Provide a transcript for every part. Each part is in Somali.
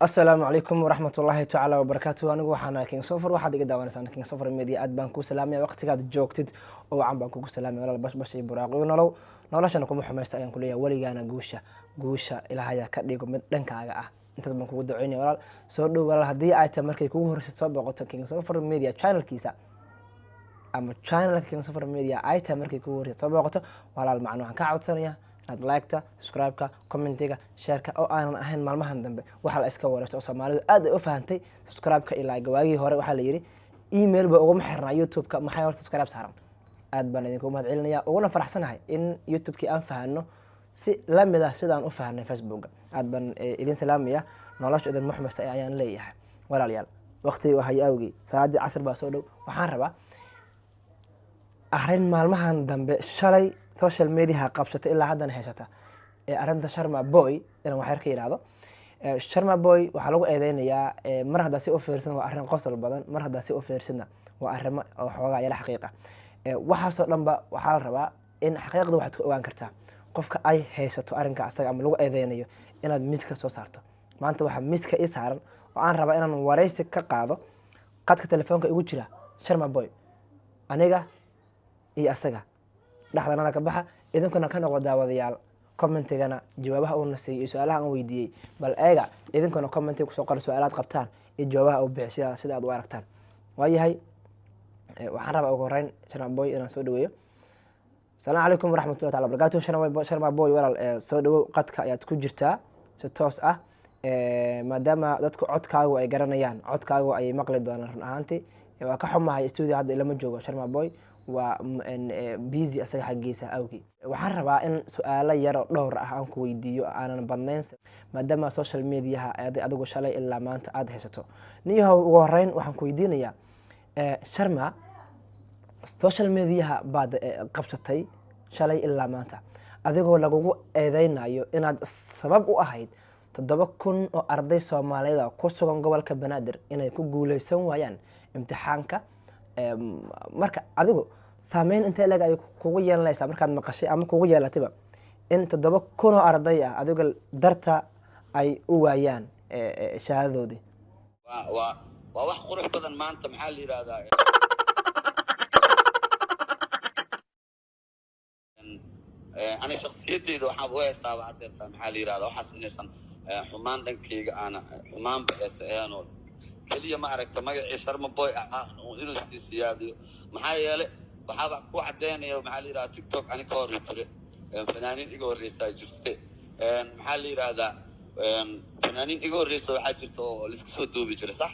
السلام عليكم ورحمة الله تعالى وبركاته. أنا وحنا كينغ سوفر واحد يقدر وانا كينغ سوفر ميديا أد بانكو سلامي وقت قاعد جوكتد أو عم بانكو سلامي ولا بس براقي ونلو نلاش أنا كم محمد استأيان كلية ولي أنا جوشة إلى هيا كديكم من دنك أنت بانكو دعيني ولا سودو ولا هدي آية مركي كوه رسالة بقطة كينغ سوفر ميديا channel كيسا أما channel كينغ سوفر ميديا آية مركي كوه رسالة بقطة ولا المعنى عن كعود ثانية inaad like-ta subscribe-ka commentiga share-ka oo aanan ahayn maalmahan dambe waxa la iska wareerto oo Soomaalidu aad ay u fahantay subscribe-ka ilaa gawaagii hore waxa la yiri email ba ugu xirnaa YouTube-ka maxay horta subscribe saaran aad baan idinku mahad celinayaa uguna faraxsanahay in YouTube-kii aan fahanno si la mid ah sidaan u fahanay Facebook-ga aad baan idin salaamaya nolosha idin Maxamed ayaan leeyahay walaalayaal waqti waxa awgi salaadii casr baa soo dhow waxaan rabaa arrin maalmahan dambe shalay social media qabsatay ilaa haddana heeshata arrinta Sharma Boy inaan wax yar ka yiraahdo Sharma Boy waxa lagu eedeynayaa mar hadda si u fiirsan waa arrin qosol badan mar hadda si u fiirsana waa arrimo oo xoogaa yara xaqiiqa waxa soo dhanba waxa la rabaa in xaqiiqda waxaad ku ogaan kartaa qofka ay heesato arrinka asaga ama lagu eedeynayo inaad miska soo saarto maanta waxa miska ii saaran oo aan rabaa inaan wareysi ka qaado qadka telefoonka igu jira Sharma Boy aniga iyo asaga dhaxdana ka baxa idinkuna ka noqdo daawadayaal commentigana jawaabaha uu nasiiyo su'aalaha aan weydiiyay bal eega idinkuna commentiga ku soo qor su'aalaad qabtaan iyo jawaabaha uu bixiyo sida aad u aragtaan waayahay waxaan rabaa ugu horeyn Sharma Boy inaan soo dhaweeyo Assalaamu calaykum waraxmatullaahi ta'ala barakaatuh Sharma Boy walaal soo dhawow qadka ayaad ku jirtaa si toos ah maadaama dadku codkaagu ay garanayaan codkaagu ay maqli doonaan run ahaantii waa ka xumahay studio hadda ilama joogo Sharma Boy waa busy asaga xaqiisa awgi waxaan rabaa in su'aalo yar oo dhowr ah aan ku weydiiyo aanan badnayn maadaama social media adigu shalay ilaa maanta aad haysato niyahow ugu horeyn waxaan ku weydiinayaa Sharma social media baad qabsatay shalay ilaa maanta adigoo lagugu eedeynayo inaad sabab u ahayd 7,000 oo arday Soomaaliyeed ku sugan gobolka Banaadir inay ku guuleysan waayaan imtixaanka marka adigu saameyn inta laga ay kugu yeelanaysa markaad maqashay ama kugu yeelatayba in 7,000 oo arday ah adiga darta ay u waayaan shahaadadoodii waa wax qurux badan maanta maxaa la yiraahdaa ana shakhsiyadeeda waxaan u heestaa hadda maxaa la yiraahdaa waxaas inaysan xumaan dhankeyga ana xumaan baxaysanoo kaliya ma aragta magacii Sharma Boy oo inuu siyaadiyo maxaa yeelay waxaaba ku cadeynaya maxaa la yiraahdaa TikTok ani ka hor jire fanaaniin iga horreysay jirtay maxaa la yiraahdaa fanaaniin iga horreysay waxa jirto oo la iska soo duubi jiray sax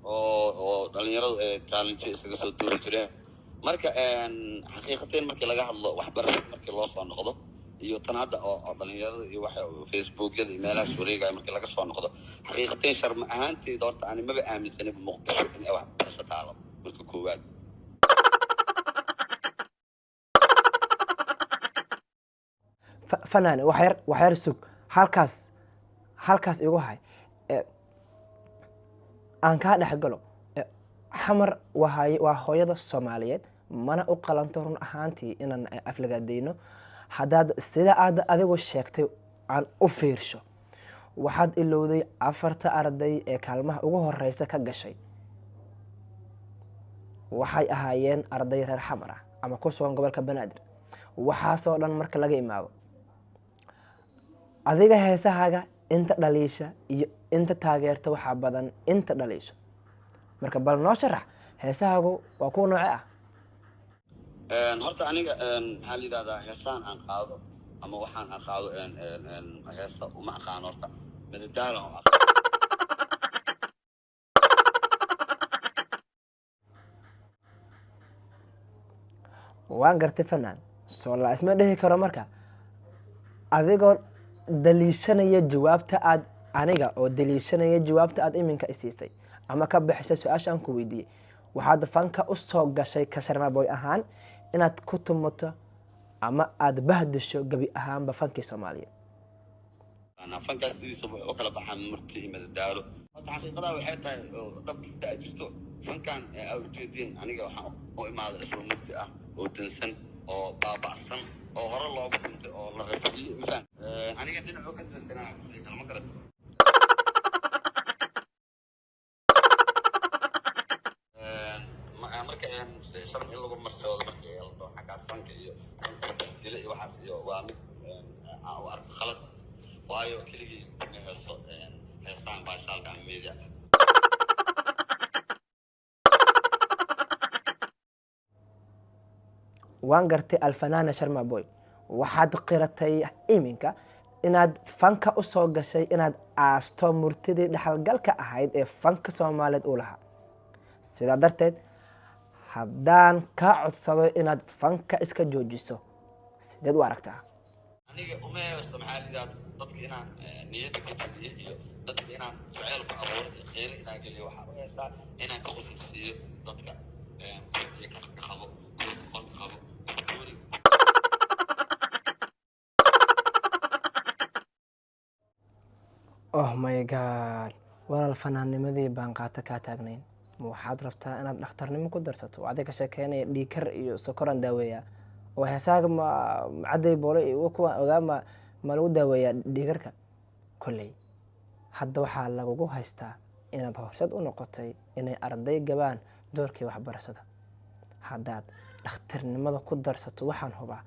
oo dhalinyaradu challenge isaga soo duubi jireen marka xaqiiqatan markii laga hadlo waxbarasho markii loo soo noqdo iyo tan hadda oo dhalinyarada iyo waxa Facebook-yada iyo meelaha wareegay markii laga soo noqdo xaqiiqatan Sharma ahaanteed horta ani maba aaminsanay Muqdisho in ay wax barasho taalo marka koowaad fanaan waxyar sug halkaas igu hay aan ka dhex galo xamar waa hooyada Soomaaliyeed mana u qalanto run ahaantii inaan aflagaadeyno haddaad sida aad adigu sheegtay aan u fiirsho waxaad ilowday 4 arday ee kaalmaha ugu horeysa ka gashay waxay ahaayeen arday reer Xamar ah ama ku sugan gobolka Banaadir waxaasoo dhan marka laga imaado adiga heesahaaga inta dhaliisha iyo inta taageerta waxa badan inta dhaliisha marka bal noo sharax heesahaagu waa ku nooc ah horta aniga maxaa la yiraahdaa heesaan aan qaado ama waxaan aan qaado heesa uma aqaan horta madadaalo waan gartay fanaan soo la isma dhihi karo marka adigoo daliishanaya jawaabta aad aniga oo daliishanaya jawaabta aad iminka isiisay ama ka bixisay su'aasha aan ku weydiiyay waxaad fanka u soo gashay ka Sharma Boy ahaan inaad ku tumato ama aad bahdisho gabi ahaanba fankii Soomaaliyeed ana fanka sidiisa wuxuu kala baxaa murti iyo madadaalo xaqiiqada waxay tahay dhabta jirto fankan awjeedin aniga waxaan u imaaday isla murti ah oo dansan oo baaba'san oo hore loogu dhintay oo la rafiyay مثلا aniga dhinac oo ka dansanaa kalma garato waayo keligii kuma heeso heesaan baashaalka media. waan gartay alfanaana sharma boy waxaad qiratay iminka inaad fanka u soo gashay inaad aasto murtidii dhaxalgalka ahayd ee fanka soomaaliyeed uu lahaa sidaa darteed haddaan kaa codsado inaad fanka iska joojiso sideed u aragtaa aniga uma heeso maxaa la yidhahda dadka inaan niyadda ka jabiyo iyo dadka inaan jaceyl ku abuuro iyo kheyro inaan geliyo waxaan u heesaa inaan ka qusulsiiyo dadka kuwii kalka qabo kuwii soqolka qabo oh my god walaal fanaannimadii baan qaato kaa taagnayn ma waxaad rabtaa inaad dhakhtarnimo ku darsato adiga ka sheekeynaya dhiikar iyo sokoraan daaweeyaa oo heesaaga ma cadday boole iyo kuwa ogaa ma lagu daaweeyaa dhiikarka kolley hadda waxaa lagugu haystaa inaad horseed u noqotay inay arday gabaan doorkii waxbarashada haddaad dhakhtarnimada ku darsato waxaan hubaa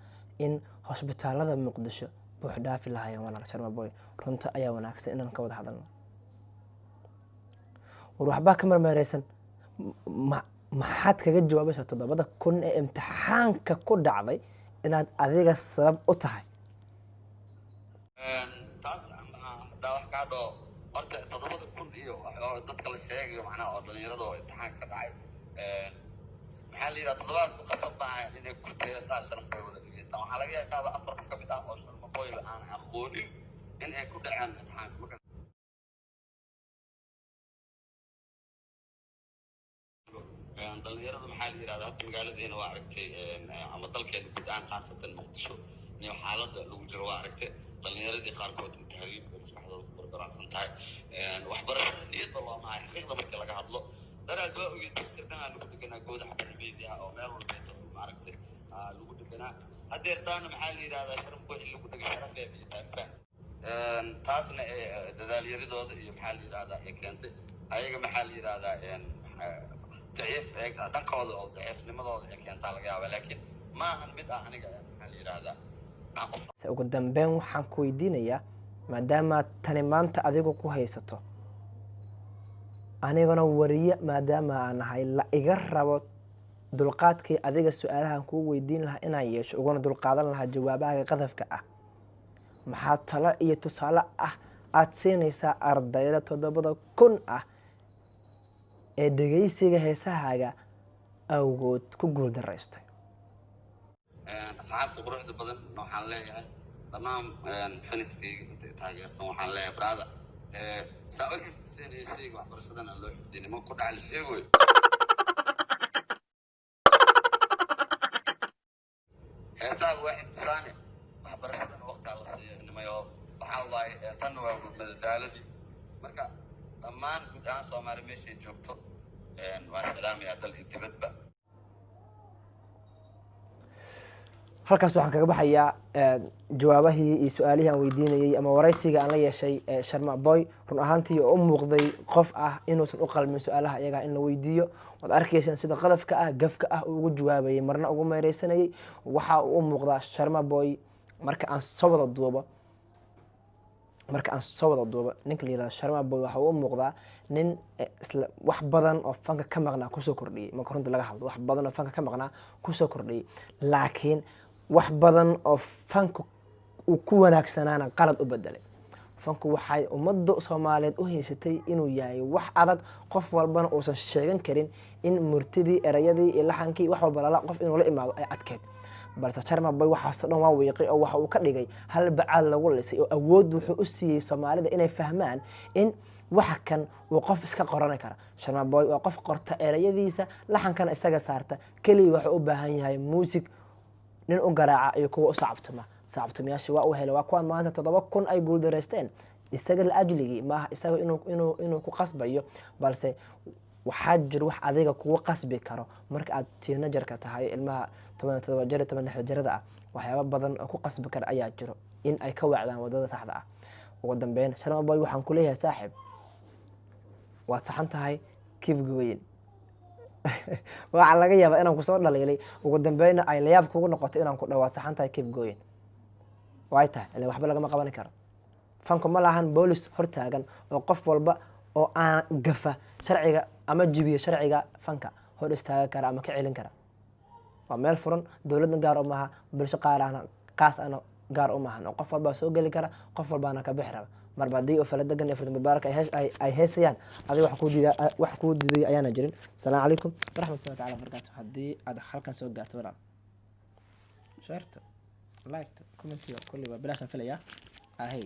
in hosbitaalada muqdisho buux dhaafi lahaayeen walaal sharma boy runta ayaa wanaagsan inaan ka wada hadalno war waxbaa ka marmeereysan maxaad kaga jawaabaysaa 7,000 ee imtixaanka ku dhacday inaad adiga sabab u tahay taas haddaa wax kaa dhoo horta 7,000 iyo dadka la sheegayo macnaha oo dhalinyarada oo imtixaanka ka dhacay maxaa la yidhaha 7daas ku qasab maaha inay ku teesaa sharma boy wada dhegeystaan waxaa laga yaabaa 4 ka mid ah oo sharma boy aan aqoonin in ay ku dhaceen imtixaanka dhalinyarada maxaa la yidhahda hadda magaaladeena waa aragtay ama dalkeena guud ahaan khaasatan muqdisho iyo xaaladda lagu jiro waa aragtay dhalinyaradii qaarkood tahriib bay maskaxdooda ku barbaraarsan tahay waxbarashada niyadda loo mahay xaqiiqda markii laga hadlo daraad waa ogeed daskar dhanaa lagu deganaa goodaha barnaamijyaha oo meel walbeeta maaragtay lagu deganaa haddeertaana maxaa la yidhahdaa sharma boy in lagu dhega sharafee bay tahay taasna dadaalyaridooda iyo maxaa la yidhahdaa ay keentay ayaga maxaa la yidhahdaa ضعيف dhankooda oo daciifnimadooda ay keentaa laga yaabaa laakiin ma ahan mid ah aniga maxaa la yidhahdaa ugu dambeyn waxaan ku weydiinayaa maadaama tani maanta adigu ku haysato anigana wariye maadaama aan ahay la iga rabo dulqaadkii adiga su-aalahan kuu weydiin lahaa inaan yeesho uguna dulqaadan lahaa jawaabaha qadafka ah maxaa talo iyo tusaale ah aad siinaysaa ardayda 7,000 ah ee dhegeysiga heesahaaga awgood ku guuldaraystay asxaabta quruxda badan waxaan leeyahay dhammaan faniskayga intay taageersan waxaan leeyahay brada saa u xifdiseen heesayga waxbarashadana loo xifdiy niman ku dhacal sheegoy heesaaga waa xifdisaane waxbarashadana waqtaa la siiyo nimayo waxaa waaye tanna waa madadaaladii marka dhammaan guud ahaan soomaali meeshay joogto waa salaamaya dal iyo dibadba halkaas waxaan kaga baxayaa jawaabahii iyo su-aalihii aan weydiinayey ama waraysiga aan la yeeshay sharma boy run ahaantii oo u muuqday qof ah inuusan u qalmin su-aalaha iyagaa in la weydiiyo waad arkaysaan sida qadafka ah gafka ah uu ugu jawaabayay marna ugu meereysanayay waxa uu u muuqdaa sharma boy marka aan soo wada duubo ninka la yirahdo sharma boy waxa uu u muuqdaa nin wax badan oo fanka ka maqnaa kusoo kordhiyey marka runta laga hadlo wax badan oo fanka ka maqnaa kusoo kordhiyey laakiin wax badan oo fanka uu ku wanaagsanaana qalad u bedelay fanku waxay ummadda Soomaaliyeed u haysatay inuu yahay wax adag qof walbana uusan sheegan karin in murtidii erayadii iyo laxankii wax walba lala qof inuu la imaado ay adkeed balse sharma boy waxaas dhan waa weeqay oo waxa uu ka dhigay hal bacaad lagu lisay oo awood wuxuu u siiyay Soomaalida inay fahmaan in waxa kan uu qof iska qoran kara sharma boy waa qof qorta erayadiisa laxankana isaga saarta kaliya waxa u baahan yahay muusig nin u garaaca iyo kuwa u sacabtumayaasha waa u helay waa kuwan maanta 7,000 ay guuldareysteen isaga la ajligii maaha isaga inuu ku qasbayo balse waxaa jiro wax adiga kugu qasbi karo marka aad teenagerka tahay ilmaha 17 jir 16 jirada ah waxyaabo badan oo ku qasbi kara ayaa jiro in ay ka wacdaan wadada saxda ah ugu dambeyn sharma boy waxaan ku leeyahay saaxiib waad saxan tahay keep going waxa laga yaabaa inaan ku soo dhaleelay ugu dambeyn ay la yaab kugu noqoto inaan ku dhawaad saxan tahay keep going way tahay ilaa waxba laga ma qaban karo fanku ma lahan boolis hortaagan oo qof walba oo aan gafa sharciga ama jibiyo sharciga fanka hor istaaga kara ama ka celin kara. waa meel furan, dowladna gaar u maaha, bulsho qaas ana gaar u maahan, oo qof walbaa soo geli kara, qof walbaana ka bixi raba. marba haddii oo faladegan iyo fardan mubaarak ay heesayaan, adiga wax kuu diiday ayaana jirin. asalaamu calaykum waraxmatullahi taala wabarakaatu. haddii aad halkan soo gaarto walaal, sheerto, likto, commentiga kulli waa bilaashan filayaa. ahey